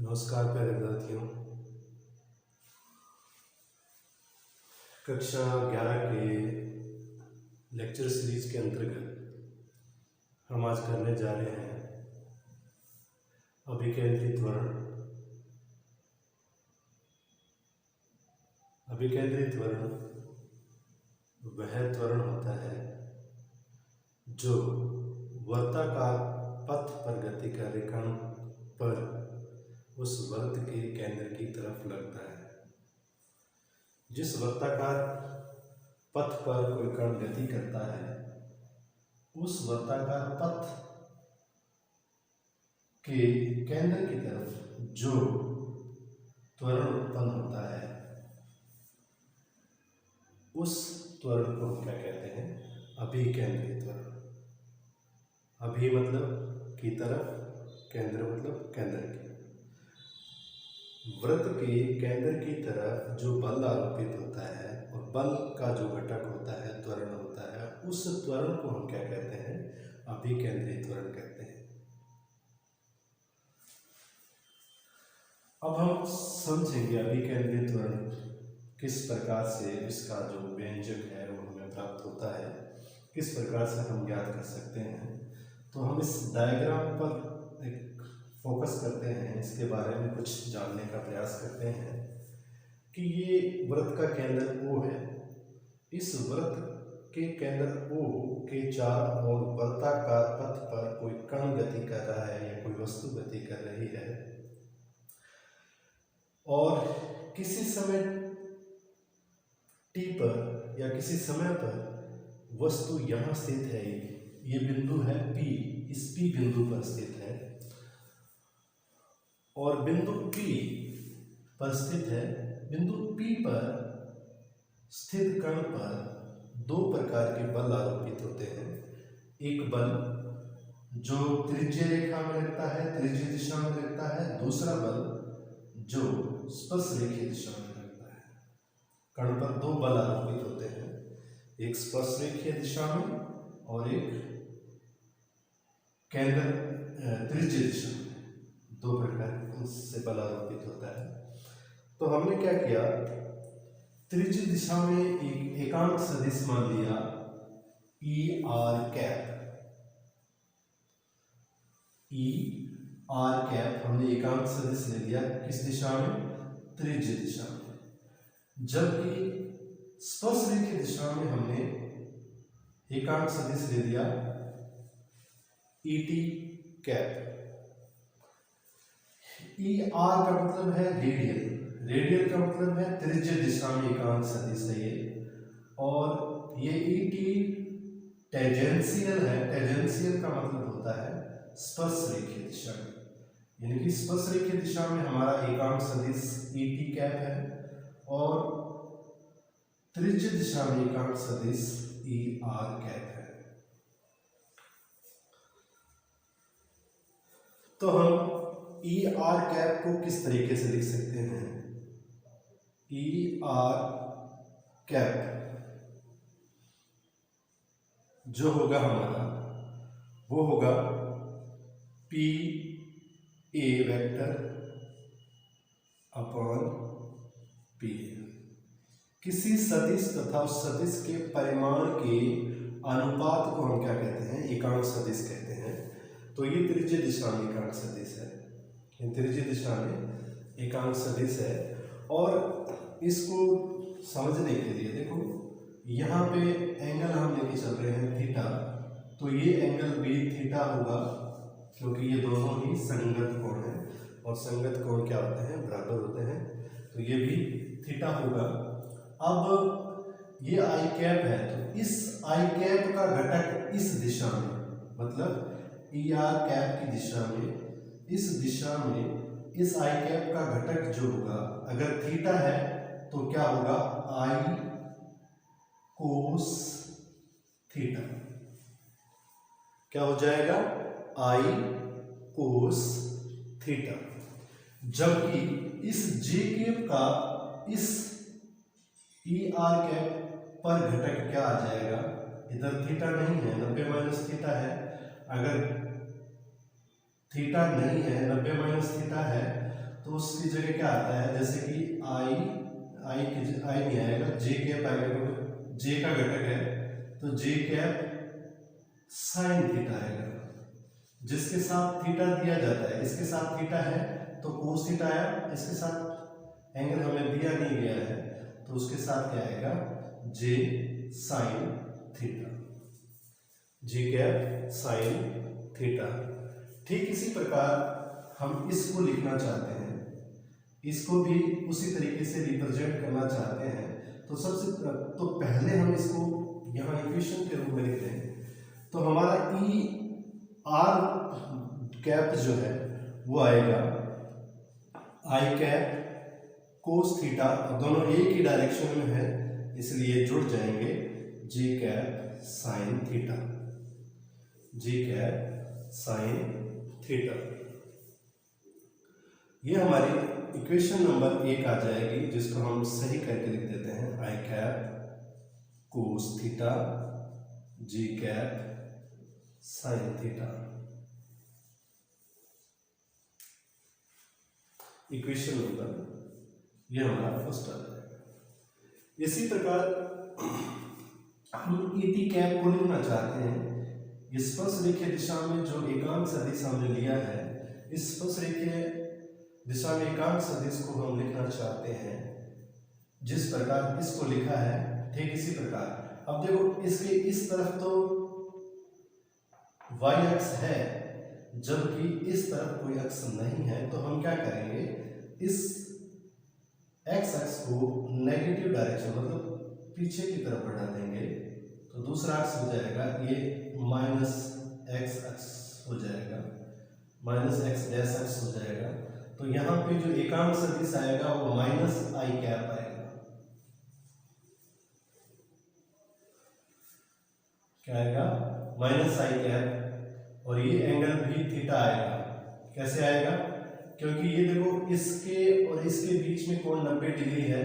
नमस्कार प्यारे विद्यार्थियों। कक्षा 11 के लेक्चर सीरीज के अंतर्गत हम आज करने जा रहे हैं अभिकेंद्रित त्वरण। अभिकेंद्रित त्वरण वह त्वरण होता है जो वर्ताकार पथ पर गति कर रहे कण पर उस वृत्त के केंद्र की तरफ लगता है। जिस वर्ताकार पथ पर कोई कण गति करता है उस वर्ताकार पथ के केंद्र की तरफ जो त्वरण उत्पन्न होता है उस त्वरण को हम क्या कहते हैं? अभिकेंद्रित त्वरण। अभि मतलब की तरफ, केंद्र मतलब केंद्र की। वृत्त के केंद्र की तरफ जो बल आरोपित होता है और बल का जो घटक होता है, त्वरण होता है, उस त्वरण को हम क्या कहते हैं? अभिकेंद्रित त्वरण कहते हैं। अब हम समझेंगे अभिकेंद्रित त्वरण किस प्रकार से इसका जो व्यंजक है वो हमें प्राप्त होता है, किस प्रकार से हम ज्ञात कर सकते हैं। तो हम इस डायग्राम पर एक फोकस करते हैं, इसके बारे में कुछ जानने का प्रयास करते हैं कि ये वृत्त का केंद्र O है। इस वृत्त के केंद्र O के चारों ओर वृत्ताकार पथ पर कोई कण गति कर रहा है या कोई वस्तु गति कर रही है और किसी समय t पर या किसी समय पर वस्तु यहाँ स्थित है। ये बिंदु है P, इस P बिंदु पर स्थित है और बिंदु P पर स्थित है। बिंदु P पर स्थित कण पर दो प्रकार के बल आरोपित होते हैं। एक बल जो त्रिज्य रेखा में लगता है, त्रिज्य दिशा में लगता है। दूसरा बल जो स्पर्श रेखीय दिशा में लगता है। कण पर दो बल आरोपित होते हैं, एक स्पर्श रेखीय दिशा में और एक केंद्र त्रिज्य दिशा में। दो प्रकार से बल आरोपित होता है। तो हमने क्या किया, त्रिज्य दिशा में एक एकांक सदिश मान लिया ER कैप। ER कैप हमने एकांक सदिश ले लिया किस दिशा में? त्रिज्य दिशा में। जबकि स्पर्श रेखीय दिशा में हमने एकांक सदिश ले लिया ET कैप। ER का मतलब है रेडियल, रेडियल का मतलब है त्रिज्य दिशा में एकांक सदिश है ये, और ये ET टेंजेंशियल है। टेंजेंशियल का मतलब होता है स्पर्श रेखीय दिशा में, यानी कि स्पर्श रेखीय दिशा में हमारा एकांक सदिश ET कैप है और त्रिज्य दिशा में एकांक सदिश ER कैप है। तो हम ER कैप को किस तरीके से लिख सकते हैं? ER कैप जो होगा हमारा वो होगा PA वेक्टर अपॉन PA। किसी सदिश तथा उस सदिश के परिमाण के अनुपात को हम क्या कहते हैं? एकांक सदिश कहते हैं। तो ये त्रिज्य दिशा में एकांक सदिश है, त्रिज्य दिशा में एकांक सदिश है। और इसको समझने के लिए देखो, यहाँ पे एंगल हम लेके चल रहे हैं थीटा, तो ये एंगल भी थीटा होगा क्योंकि ये दोनों ही संगत कोण हैं और संगत कोण क्या होते हैं? बराबर होते हैं। तो ये भी थीटा होगा। अब ये आई कैप है, तो इस आई कैप का घटक इस दिशा में, मतलब ER कैप की दिशा में, इस दिशा में इस आई कैप का घटक जो होगा, अगर थीटा है तो क्या होगा? I cos theta. क्या हो जाएगा? I cos theta. जबकि इस J कैप का इस ER कैप पर घटक क्या आ जाएगा? इधर थीटा नहीं है, 90 माइनस थीटा है। अगर थीटा नहीं है, 90 माइनस थीटा है, तो उसकी जगह क्या आता है, जैसे कि आई नहीं आएगा, जे कैप आएगा, क्योंकि जे का घटक है तो जे कैप साइन थीटा आएगा, जिसके साथ थीटा दिया जाता है, इसके साथ थीटा है तो कोस थीटा आया, इसके साथ एंगल हमें दिया नहीं गया है तो उसके साथ क्या आएगा, जे साइन थीटा, जे कैप साइन थीटा। ठीक इसी प्रकार हम इसको लिखना चाहते हैं, इसको भी उसी तरीके से रिप्रेजेंट करना चाहते हैं, तो पहले हम इसको यहाँ इक्वेशन के रूप में लिखते हैं। तो हमारा ई आर कैप जो है वो आएगा आई कैप कोस थीटा, दोनों एक ही डायरेक्शन में है इसलिए जुड़ जाएंगे, जे कैप साइन थीटा, जे कैप साइन थीटा। ये हमारी इक्वेशन नंबर 1 आ जाएगी, जिसको हम सही करके लिख देते हैं, i cap cos theta j cap sign theta. Equation number ये हमारा फर्स्ट आ जाएगा। इसी प्रकार हम ई टी कैप को लिखना चाहते हैं, स्पर्श रेखीय दिशा में जो एकांक सदिश हमने लिया है, इस स्पर्श रेखीय दिशा में एकांक सदिश को हम लिखना चाहते हैं जिस प्रकार इसको लिखा है, ठीक इसी प्रकार। अब देखो इसके इस तरफ तो y अक्ष है, जबकि इस तरफ कोई अक्ष नहीं है, तो हम क्या करेंगे, इस x अक्ष को नेगेटिव डायरेक्शन मतलब पीछे की तरफ बढ़ा देंगे, तो दूसरा अक्ष हो जाएगा ये माइनस x अक्ष हो जाएगा, माइनस x डैश अक्ष हो जाएगा। तो यहाँ पे जो एकांक सदिश आएगा वो माइनस आई कैप आएगा, क्या आएगा, माइनस आई कैप, और ये एंगल भी थीटा आएगा। कैसे आएगा, क्योंकि ये देखो इसके और इसके बीच में कोण 90 डिग्री है,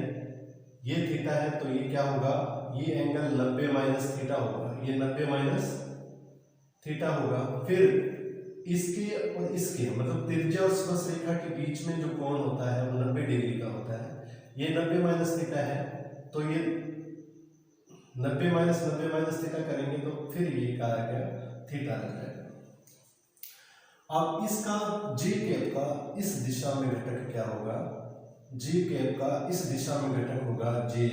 ये थीटा है, तो ये क्या होगा, ये एंगल 90 माइनस थीटा होगा, ये 90 माइनस थीटा होगा। फिर इसके और इसके मतलब त्रिज्या और स्पर्श रेखा के बीच में जो कोण होता है वो 90 डिग्री का होता है, ये 90 माइनस थीटा है, तो ये 90 माइनस थीटा करेंगे तो फिर ये क्या आ गया, थीटा आ जाएगा। अब इसका जे कैप का इस दिशा में घटक क्या होगा, जे कैप का इस दिशा में घटक होगा जे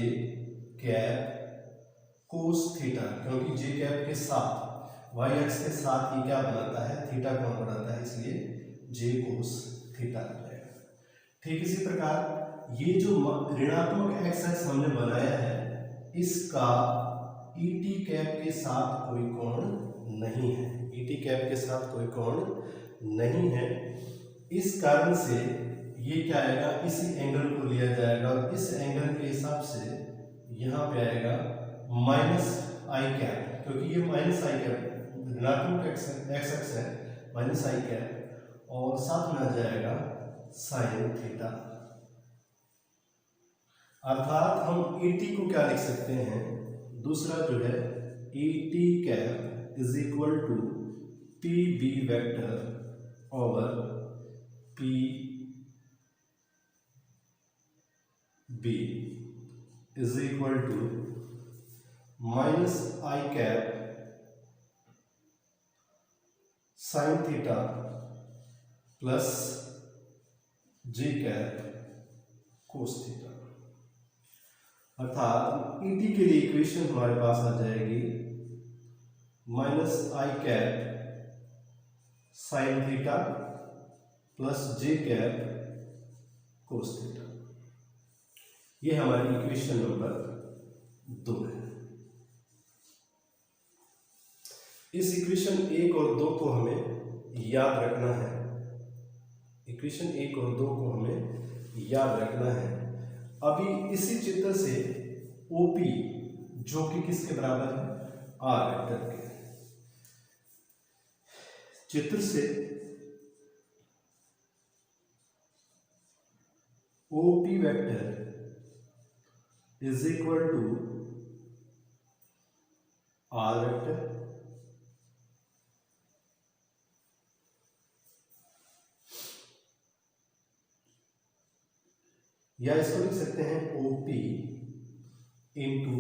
कैप कोस थीटा, क्योंकि जे कैप के साथ y अक्ष के साथ ये क्या बनाता है, थीटा कोण बनाता है, इसलिए जे कोस थीटा आ जाएगा। ठीक इसी प्रकार ये जो ऋणात्मक x अक्ष हमने बनाया है, इसका ई टी कैप के साथ कोई कोण नहीं है, ई टी कैप के साथ कोई कोण नहीं है। इस कारण से ये क्या आएगा, इसी एंगल को लिया जाएगा और इस एंगल के हिसाब से यहाँ पे आएगा माइनस आई कैप, क्योंकि ये माइनस आई कैप ऋणात्मक एक्स अक्ष है, माइनस आई कैप, और साथ में आ जाएगा साइन थीटा। अर्थात हम ई टी को क्या लिख सकते हैं, दूसरा जो है E T cap is equal to P B vector over P B is equal to minus I cap sign theta plus J cap cos theta. अर्थात ई टी के लिए इक्वेशन हमारे पास आ जाएगी minus I cap sign theta plus J cap cos theta. ये हमारी equation number 2 है। इस equation 1 और 2 को हमें याद रखना है, इक्वेशन 1 और 2 को हमें याद रखना है। अभी इसी चित्र से ओपी जो कि किसके बराबर है, आर वेक्टर के, चित्र से OP vector is equal to R vector या इसको लिख सकते हैं OP इंटू,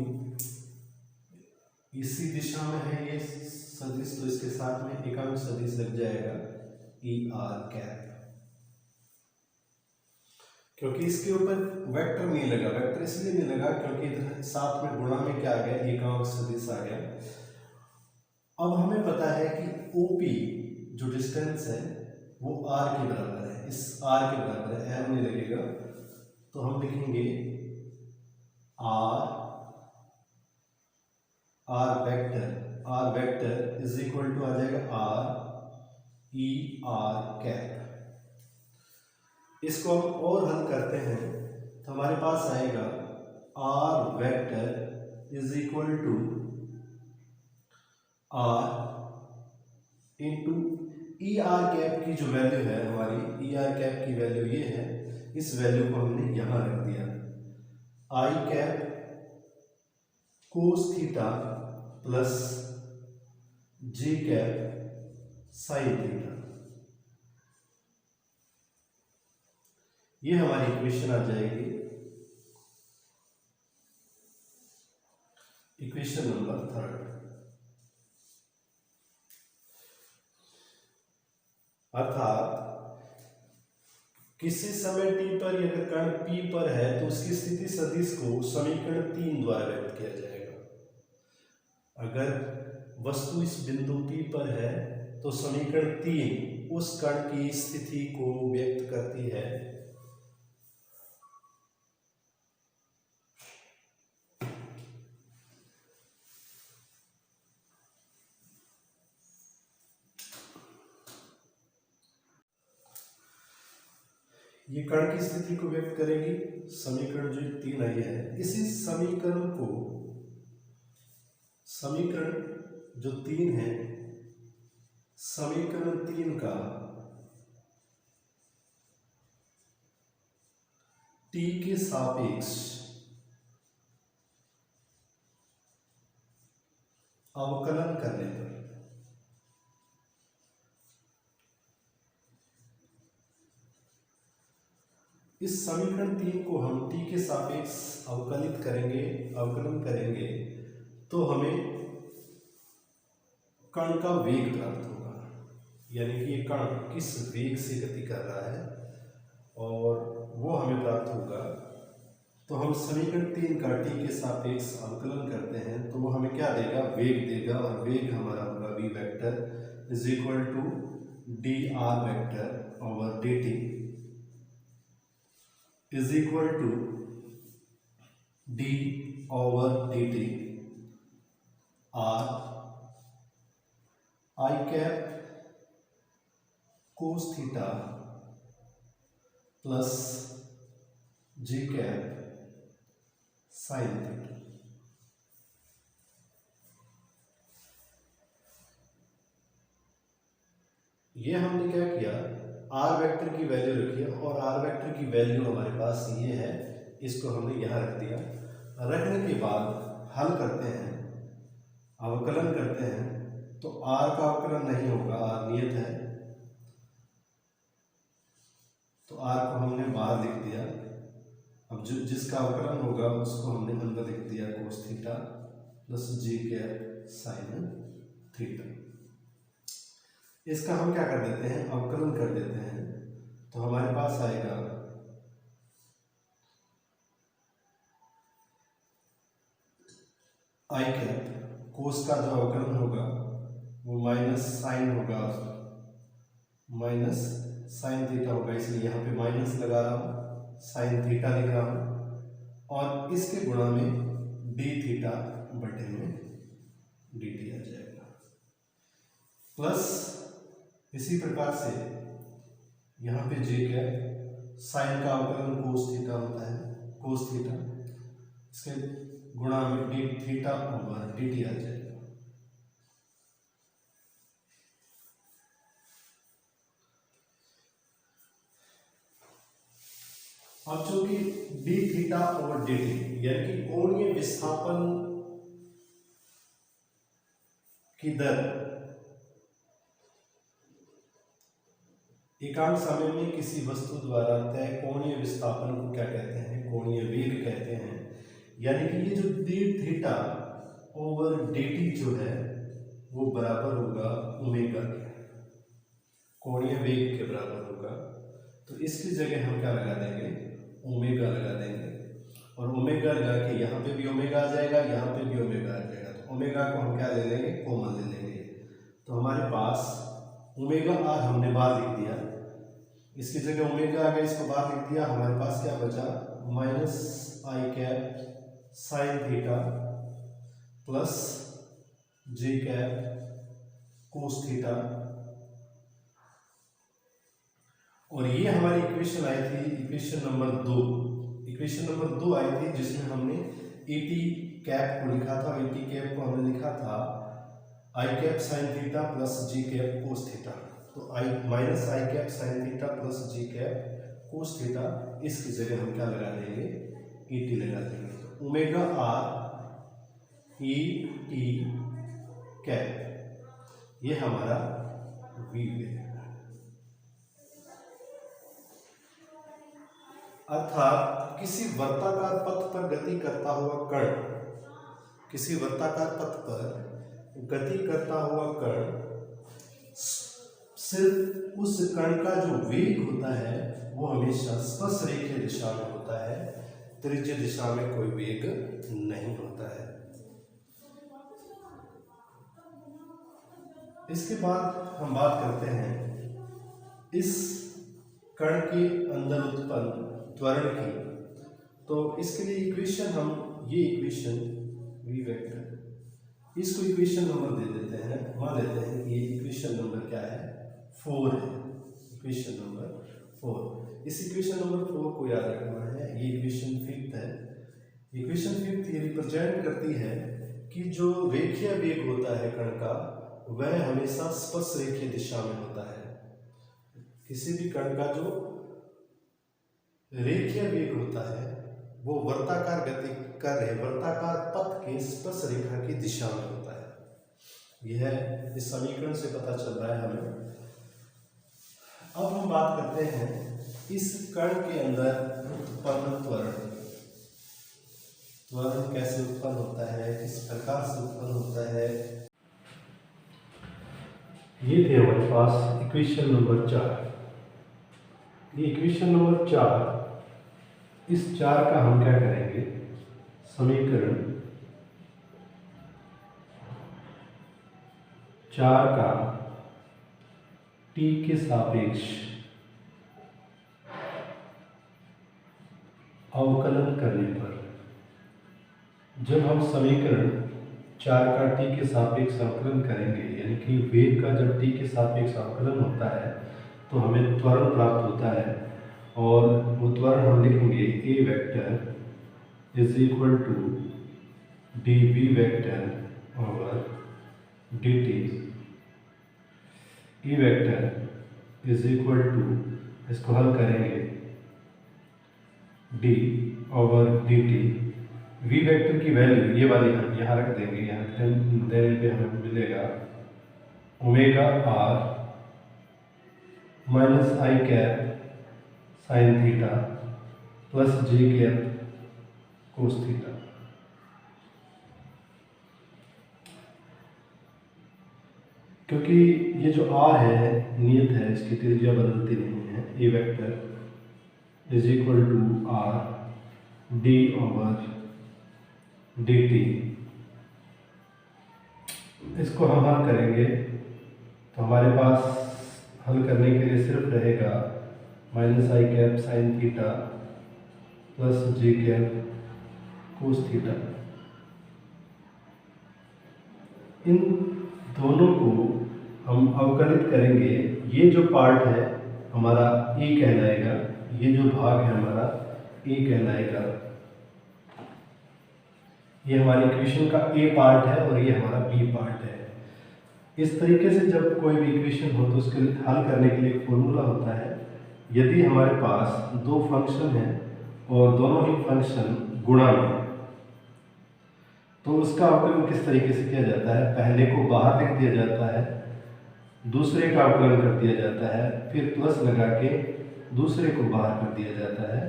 इसी दिशा में है ये सदिश तो इसके साथ में एकांक सदिश लग जाएगा ER कैप, क्योंकि इसके ऊपर वेक्टर नहीं लगा। वेक्टर इसलिए नहीं लगा क्योंकि इधर साथ में गुणा में क्या आ गया, एकांक सदिश आ गया। अब हमें पता है कि OP जो डिस्टेंस है वो R के बराबर है, इस R के बराबर है, M नहीं लगेगा, तो हम लिखेंगे R vector is equal to आ जाएगा RER कैप। इसको हम और हल करते हैं तो हमारे पास आएगा R vector is equal to R into ER cap की जो वैल्यू है हमारी, ER कैप की वैल्यू ये है, इस वैल्यू को हमने यहां रख दिया, I cap cos theta plus J cap sign theta. ये हमारी इक्वेशन आ जाएगी, इक्वेशन नंबर 3। अर्थात किसी समय t पर अगर कण P पर है तो उसकी स्थिति सदिश को समीकरण 3 द्वारा व्यक्त किया जाएगा। अगर वस्तु इस बिंदु P पर है तो समीकरण 3 उस कण की स्थिति को व्यक्त करती है। ये कण की स्थिति को व्यक्त करेगी, समीकरण जो 3 आई है। इसी समीकरण को, समीकरण जो 3 है, समीकरण 3 का t के सापेक्ष अवकलन करने पर इस समीकरण 3 को हम t के सापेक्ष अवकलित करेंगे, अवकलन करेंगे, तो हमें कण का वेग प्राप्त होगा, यानी कि ये कण किस वेग से गति कर रहा है और वो हमें प्राप्त होगा। तो हम समीकरण 3 का t के सापेक्ष अवकलन करते हैं तो वो हमें क्या देगा, वेग देगा, और वेग हमारा होगा v vector is equal to dr vector over dt is equal to d over dt r I cap cos theta plus J cap sign theta. ये हमने क्या किया, R वेक्टर की वैल्यू रखी है और R वेक्टर की वैल्यू हमारे पास ये है, इसको हमने यहाँ रख दिया। रखने के बाद हल करते हैं, अवकलन करते हैं, तो R का अवकलन नहीं होगा, R नियत है, तो R को हमने बाहर लिख दिया। अब जो जिसका अवकलन होगा उसको हमने अंदर लिख दिया, कोस theta plus J cap sine theta. इसका हम क्या कर देते हैं, अवकलन कर देते हैं, तो हमारे पास आएगा I कैप कोस का जो अवकलन होगा वो माइनस साइन होगा, माइनस साइन थीटा होगा, इसलिए यहाँ पे माइनस लगा रहा हूँ, साइन थीटा लिख रहा हूँ, और इसके गुणा में डी थीटा बटे में डी टी आ जाएगा। प्लस इसी प्रकार से यहाँ पे जे क्या है, साइन का अवकलन कोस थीटा होता है, कोस थीटा, इसके गुणा में d theta over d t आ जाएगा। अब चूंकि d theta over d t यानी कि कोणीय विस्थापन की दर एकांक समय में किसी वस्तु द्वारा तय कोणीय विस्थापन को क्या कहते हैं? कोणीय वेग कहते हैं। यानी कि ये जो d थीटा ओवर dt जो है वो बराबर होगा ओमेगा के, कोणीय वेग के बराबर होगा। तो इसकी जगह हम क्या लगा देंगे? ओमेगा लगा देंगे। और ओमेगा लगा के यहाँ पे भी ओमेगा आ जाएगा, यहाँ पे भी ओमेगा आ जाएगा। तो ओमेगा को हम क्या ले लेंगे? कॉमन ले लेंगे। तो हमारे पास ओमेगा आर हमने बाहर लिख दिया, इसकी जगह ओमेगा आ गया, इसको बाहर लिख दिया। हमारे पास क्या बचा? Minus I cap sign theta plus J cap cos theta. और ये हमारी इक्वेशन आई थी, इक्वेशन नंबर 2। इक्वेशन नंबर 2 आई थी जिसमें हमने ए टी कैप को लिखा था। ए टी कैप को हमने लिखा था आई cap sign theta plus J cap cos theta. तो आई minus I cap sign theta plus J cap cos theta, इसकी जगह हम क्या लगा देंगे? ई टी लगा देंगे। तो omega R E T cap ये हमारा वी है। अर्थात किसी वर्ताकार पथ पर गति करता हुआ कण, किसी वर्ताकार पथ पर गति करता हुआ कण, सिर्फ उस कण का जो वेग होता है वो हमेशा स्पर्श रेखीय दिशा में होता है, त्रिज्य दिशा में कोई वेग नहीं होता है। इसके बाद हम बात करते हैं इस कण के अंदर उत्पन्न त्वरण की। तो इसके लिए इक्वेशन हम ये इक्वेशन वी वेक्टर, इसको इक्वेशन नंबर दे देते हैं। मान लेते हैं कि ये इक्वेशन नंबर क्या है? 4 है। Equation number 4। इस इक्वेशन नंबर 4 को याद रखना है। ये इक्वेशन 5 है। इक्वेशन 5 ये रिप्रेजेंट करती है कि जो रेखीय वेग होता है कण का वह हमेशा स्पर्श रेखीय दिशा में होता है। किसी भी कण का जो रेखीय वेग होता है वो वर्ताकार गति कर रहे वर्ताकार पथ के स्पर्श रेखा की दिशा में होता है। यह इस समीकरण से पता चल रहा है हमें। अब हम बात करते हैं इस कण के अंदर उत्पन्न त्वरण। त्वरण कैसे उत्पन्न होता है, किस प्रकार से उत्पन्न होता है? ये थे हमारे पास इक्वेशन नंबर 4। ये इक्वेशन नंबर 4, इस 4 का हम क्या करेंगे? समीकरण 4 का t के सापेक्ष अवकलन करने पर, जब हम समीकरण 4 का t के सापेक्ष अवकलन करेंगे, यानी कि वेग का जब t के सापेक्ष अवकलन होता है तो हमें त्वरण प्राप्त होता है। और वो त्वरण हम लिखेंगे a vector is equal to d v vector over d t. E vector is equal to, इसको हल करेंगे, d over d t. V vector की वैल्यू ये वाली हम यहाँ रख देंगे। यहाँ देने पे हमें मिलेगा omega R minus I cap sign theta plus J cap cos theta. क्योंकि ये जो आर है नियत है, इसकी त्रिज्या बदलती नहीं है। A vector is equal to r d over d t. इसको हम हल करेंगे तो हमारे पास हल करने के लिए सिर्फ रहेगा minus I cap sign theta plus J cap cos theta. इन दोनों को हम अवकलित करेंगे। ये जो पार्ट है हमारा ए कहलाएगा, ये जो भाग है हमारा ए कहलाएगा। ये हमारी इक्वेशन का ए पार्ट है और ये हमारा बी पार्ट है। इस तरीके से जब कोई भी इक्वेशन हो तो उसके हल करने के लिए एक फॉर्मूला होता है। यदि हमारे पास दो फंक्शन हैं और दोनों ही फंक्शन गुणा में, तो उसका अवकलन किस तरीके से किया जाता है? पहले को बाहर लिख दिया जाता है, दूसरे का अवकलन कर दिया जाता है, फिर प्लस लगा के दूसरे को बाहर कर दिया जाता है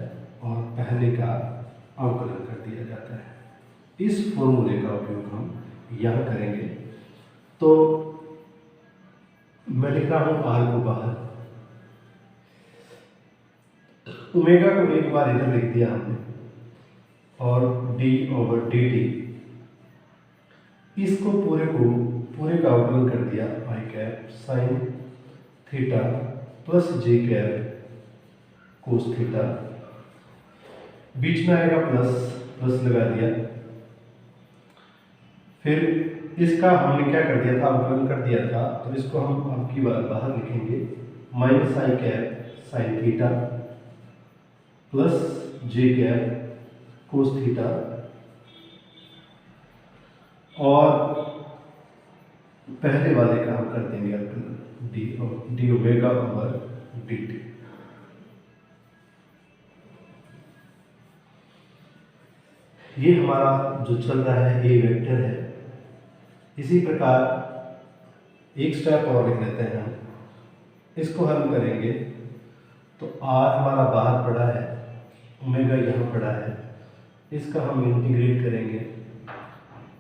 और पहले का अवकलन कर दिया जाता है। इस फॉर्मूले का उपयोग हम यहाँ करेंगे। तो मैं लिख रहा हूँ आर को बाहर, ओमेगा को एक बार इधर लिख दिया हमने और डी ओवर डी टी, इसको पूरे का अवकलन कर दिया आई cap sign theta plus J cap cos theta, बीच में आएगा प्लस लगा दिया। फिर इसका हमने क्या कर दिया था, अवकलन कर दिया था, तो इसको हम अब की बार बाहर लिखेंगे minus I cap sign theta plus J cap cos theta, और पहले वाले का हम कर देंगे अवकलन D omega over d T. ये हमारा जो चल रहा है ए वेक्टर है। इसी प्रकार एक स्टेप और लिख लेते हैं हम, इसको हल करेंगे तो आर हमारा बाहर पड़ा है, ओमेगा यहाँ पड़ा है, इसका हम इंटीग्रेट करेंगे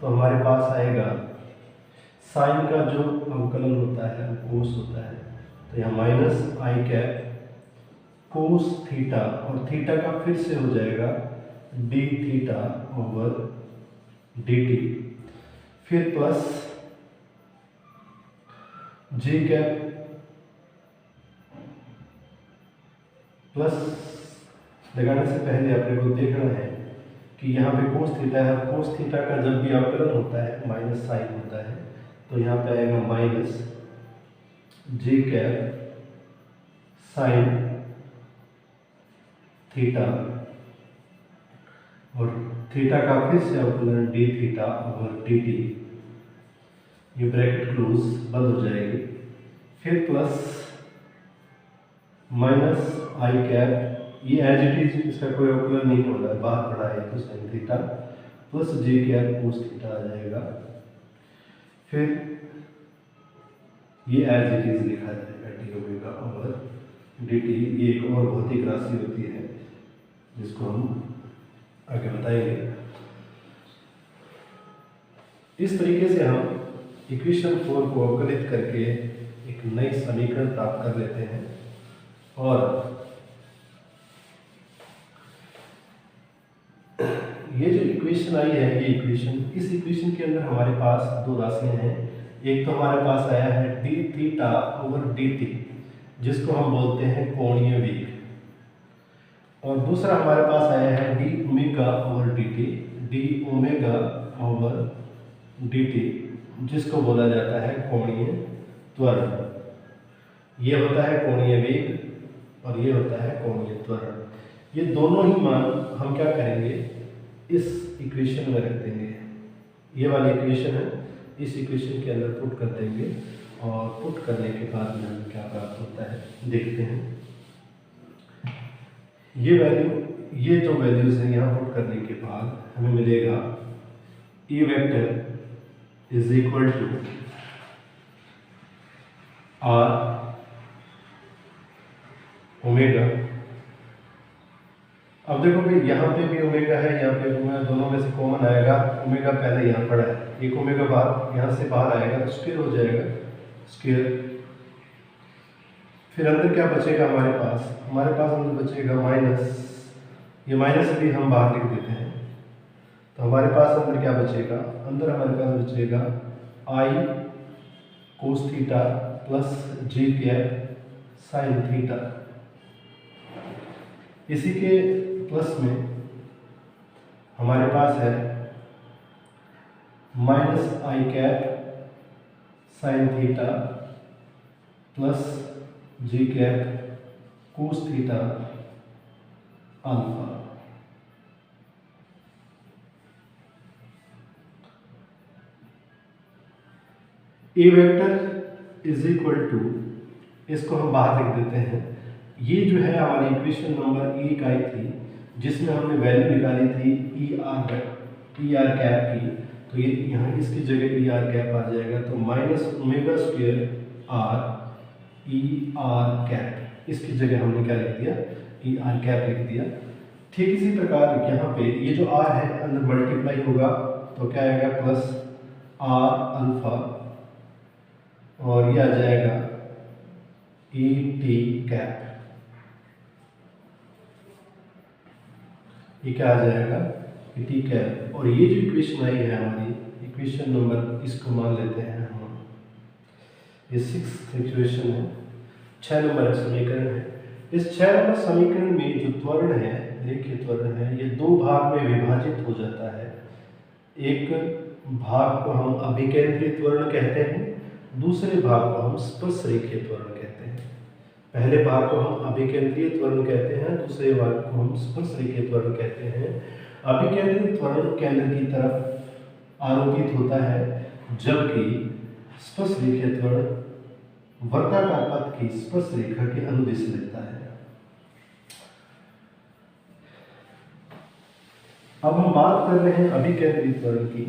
तो हमारे पास आएगा साइन का जो अवकलन होता है वो कोस होता है, तो यहाँ minus I cap cos theta, और थीटा का फिर से हो जाएगा D theta over d T, फिर प्लस जे कैप प्लस लगाने से पहले अपने को देखना है कि यहाँ पे कोस थीटा है, कोस थीटा का जब भी अवकलन होता है माइनस साइन होता है, तो यहाँ पे आएगा माइनस जे कैप साइन थीटा, और थीटा का फिर से अवकलन D theta over d T, ये ब्रैकेट क्लोज बंद हो जाएगी, फिर प्लस माइनस आई कैप, ये एज इट इज, इसका कोई अवकलन नहीं हो रहा है, बाहर पड़ा है तो sign theta plus J cap cos theta आ जाएगा, फिर ये एज इट इज लिखा जाएगा D omega over d T. ये एक और भौतिक राशि होती है जिसको हम आगे बताएंगे। इस तरीके से हम इक्वेशन 4 को अवकलित करके एक नई समीकरण प्राप्त कर लेते हैं, और ये जो इक्वेशन आई है, ये इक्वेशन, इस इक्वेशन के अंदर हमारे पास दो राशियां हैं। एक तो हमारे पास आया है D theta over d T, जिसको हम बोलते हैं कोणीय वेग, और दूसरा हमारे पास आया है D omega over d T, D omega over d T, जिसको बोला जाता है कोणीय त्वरण। ये होता है कोणीय वेग और ये होता है कोणीय त्वरण। ये दोनों ही मान हम क्या करेंगे, इस इक्वेशन में रख देंगे। ये वाली इक्वेशन है, इस इक्वेशन के अंदर पुट कर देंगे, और पुट करने के बाद में हमें क्या प्राप्त होता है देखते हैं। ये वैल्यू, ये जो वैल्यूज हैं यहाँ पुट करने के बाद हमें मिलेगा a vector is equal to r omega. अब देखो भाई, यहाँ पे भी ओमेगा है, यहाँ पे ओमेगा, दोनों में से कॉमन आएगा, ओमेगा पहले यहाँ पड़ा है, एक ओमेगा बाहर यहाँ से बाहर आएगा तो स्क्वायर हो जाएगा, स्क्वायर। फिर अंदर क्या बचेगा हमारे पास, हमारे पास अंदर बचेगा माइनस, ये माइनस भी हम बाहर लिख देते हैं, तो हमारे पास अंदर क्या बचेगा, अंदर हमारे पास बचेगा I cos theta plus J cap sign theta. इसी के प्लस में हमारे पास है minus I cap sign theta plus J cap cos theta alpha. A vector is equal to, इसको हम बाहर लिख देते हैं। ये जो है हमारी इक्वेशन नंबर 1 आई थी, जिसमें हमने वैल्यू निकाली थी ई आर कैप की, तो ये यहाँ इसकी जगह ई आर कैप आ जाएगा, तो minus omega square R E R cap, इसकी जगह हमने क्या लिख दिया, ई आर कैप लिख दिया। ठीक इसी प्रकार यहाँ पे ये जो आर है अंदर मल्टीप्लाई होगा तो क्या आएगा प्लस आर अल्फा, और ये आ जाएगा ई टी कैप, ये क्या आ जाएगा ई टी कैप। और ये जो इक्वेशन आई है हमारी इक्वेशन नंबर, इसको मान लेते हैं हम, ये 6th इक्वेशन है, 6 नंबर समीकरण है। इस 6 नंबर समीकरण में जो त्वरण है, रेखीय त्वरण है, ये दो भाग में विभाजित हो जाता है। एक भाग को हम अभिकेंद्रीय त्वरण कहते हैं, दूसरे भाग को हम स्पर्श रेखीय त्वरण कहते हैं। पहले भाग को हम अभिकेंद्रीय त्वरण कहते हैं, दूसरे भाग को हम स्पर्श रेखीय त्वरण कहते हैं। अभिकेंद्रीय त्वरण केंद्र की तरफ आरोपित होता है, जबकि स्पर्श रेखीय त्वरण वर्गाकार पथ की स्पर्श रेखा के अनुदिश रहता है। अब हम बात कर रहे हैं अभिकेंद्रीय त्वरण की।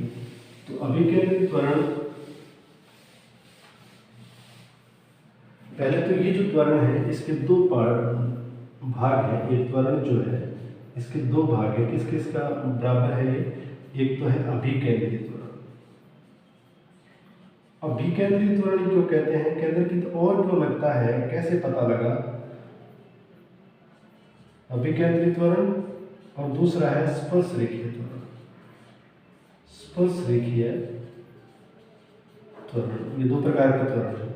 तो अभिकेंद्रीय त्वरण, पहले तो ये जो त्वरण है इसके दो भाग हैं। ये त्वरण जो है इसके दो भाग है, किस किस का बराबर है ये, एक तो है अभिकेंद्रीय त्वरण। अभिकेंद्रीय त्वरण जो कहते हैं, केंद्र की तो और क्यों लगता है, कैसे पता लगा, अभिकेंद्रीय त्वरण और दूसरा है स्पर्श रेखीय त्वरण। स्पर्श रेखीय त्वरण, ये दो प्रकार के त्वरण है।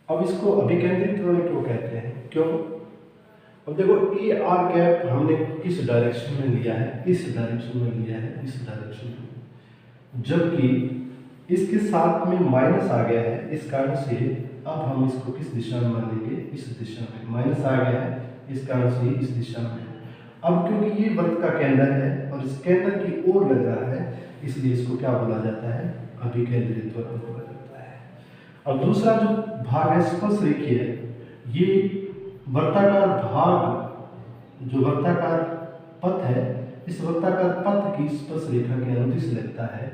अब इसको अभिकेंद्रीय त्वरण क्यों कहते हैं, क्यों, अब देखो ए आर कैप हमने किस डायरेक्शन में लिया है, इस डायरेक्शन में लिया है, इस डायरेक्शन में, जबकि इसके साथ में माइनस आ गया है, इस कारण से अब हम इसको किस दिशा में मानेंगे, इस दिशा में। माइनस आ गया है इस कारण से इस दिशा में। अब क्योंकि ये वृत्त का केंद्र है और इस केंद्र की ओर लग रहा है, इसलिए इसको क्या बोला जाता है, अभिकेंद्रीय त्वरण बोला जाता है। अब दूसरा जो भाग है स्पर्श रेखीय है, ये वर्ताकार भाग, जो वर्ताकार पथ है, इस वर्ताकार पथ की स्पर्श रेखा के अनुदिश लगता है,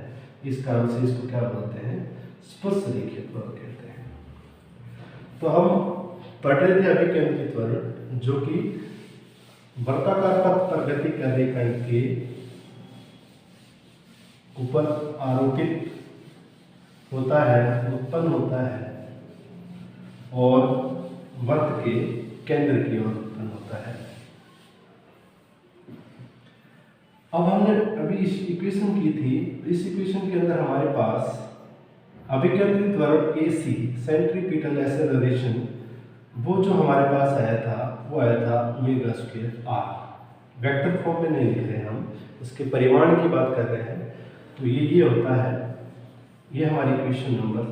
इस कारण से इसको क्या बोलते हैं, स्पर्श रेखीय त्वरण कहते हैं। तो हम पढ़ रहे थे अभिकेंद्रीय त्वरण, जो कि वर्ताकार पथ पर गति कर रही कण के ऊपर आरोपित होता है, उत्पन्न होता है, और वृत्त के केंद्र की ओर उत्पन्न होता है। अब हमने अभी इस इक्वेशन की थी, इस इक्वेशन के अंदर हमारे पास अभिकेंद्रीय त्वरण AC, सेंट्रीपिटल एक्सेलरेशन, वो जो हमारे पास आया था वो आया था omega square r। Vector form में नहीं लिख रहे हम, इसके परिमाण की बात कर रहे हैं। तो ये होता है, ये हमारी इक्वेशन नंबर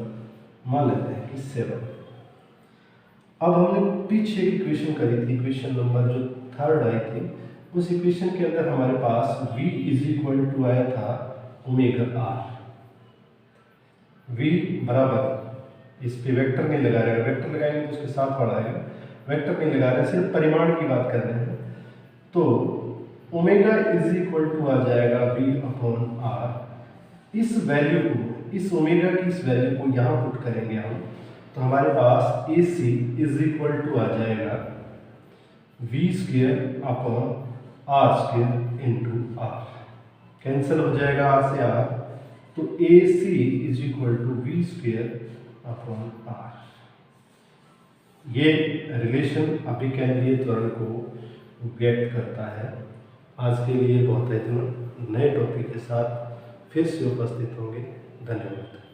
मान लेते हैं कि 7। अब हमने पीछे एक इक्वेशन करी थी, इक्वेशन नंबर जो 3rd आई थी, उस इक्वेशन के अंदर हमारे पास v = आया था ओमेगा r। v बराबर, इस पे वेक्टर नहीं लगा रहे, वेक्टर लगाएंगे तो उसके साथ बढ़ाएगा, वेक्टर नहीं लगा रहे, सिर्फ परिमाण की बात कर रहे हैं। तो ओमेगा = आ जाएगा v/r। इस वैल्यू को, इस ओमेगा की इस वैल्यू को यहाँ पुट करेंगे हम, तो हमारे पास AC = आ जाएगा v² r² × r। कैंसिल हो जाएगा r से r, तो AC = v² r। ये रिलेशन अभिकेंद्रीय त्वरण को व्यक्त करता है। आज के लिए बहुत है इतना, नए टॉपिक के साथ फिर से उपस्थित होंगे। धन्यवाद।